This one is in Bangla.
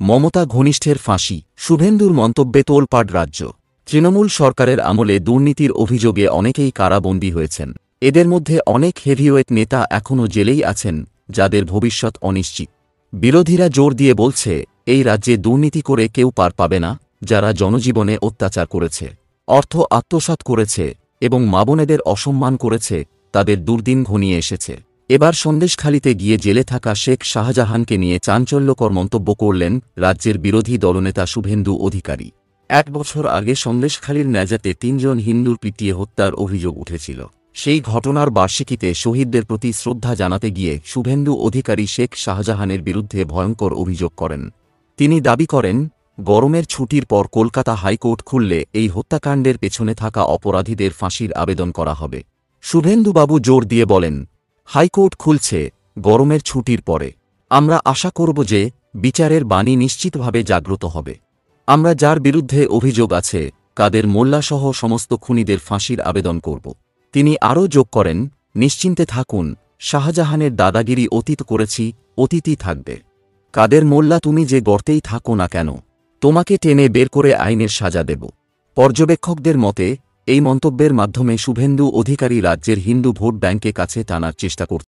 মমতা ঘনিষ্ঠের ফাঁসি, শুভেন্দুর মন্তব্যে তোলপাড় রাজ্য। তৃণমূল সরকারের আমলে দুর্নীতির অভিযোগে অনেকেই কারাবন্দী হয়েছেন। এদের মধ্যে অনেক হেভিওয়েট নেতা এখনও জেলেই আছেন, যাদের ভবিষ্যৎ অনিশ্চিত। বিরোধীরা জোর দিয়ে বলছে, এই রাজ্যে দুর্নীতি করে কেউ পার পাবে না। যারা জনজীবনে অত্যাচার করেছে, অর্থ আত্মসাৎ করেছে এবং মা-বোনেদের অসম্মান করেছে, তাদের দুর্দিন ঘনিয়ে এসেছে। এবার সন্দেশখালিতে গিয়ে জেলে থাকা শেখ শাহজাহানকে নিয়ে চাঞ্চল্যকর মন্তব্য করলেন রাজ্যের বিরোধী দলনেতা শুভেন্দু অধিকারী। 1 বছর আগে সন্দেশখালির ন্যাজাতে 3 জন হিন্দুর পিটিয়ে হত্যার অভিযোগ উঠেছিল। সেই ঘটনার বার্ষিকীতে শহীদদের প্রতি শ্রদ্ধা জানাতে গিয়ে শুভেন্দু অধিকারী শেখ শাহজাহানের বিরুদ্ধে ভয়ঙ্কর অভিযোগ করেন। তিনি দাবি করেন, গরমের ছুটির পর কলকাতা হাইকোর্ট খুললে এই হত্যাকাণ্ডের পেছনে থাকা অপরাধীদের ফাঁসির আবেদন করা হবে। শুভেন্দুবাবু জোর দিয়ে বলেন, হাইকোর্ট খুলছে গরমের ছুটির পরে। আমরা আশা করব যে বিচারের বাণী নিশ্চিতভাবে জাগ্রত হবে। আমরা যার বিরুদ্ধে অভিযোগ আছে, কাদের মোল্লাসহ সমস্ত খুনিদের ফাঁসির আবেদন করব। তিনি আরও যোগ করেন, নিশ্চিন্তে থাকুন, শাহজাহানের দাদাগিরি অতীত করেছি, অতীতই থাকবে। কাদের মোল্লা তুমি যে গর্তেই থাকো না কেন, তোমাকে টেনে বের করে আইনের সাজা দেব। পর্যবেক্ষকদের মতে, এই মন্তব্যের মাধ্যমে শুভেন্দু অধিকারী রাজ্যের হিন্দু ভোট ব্যাঙ্কে কাছে টানার চেষ্টা করছেন।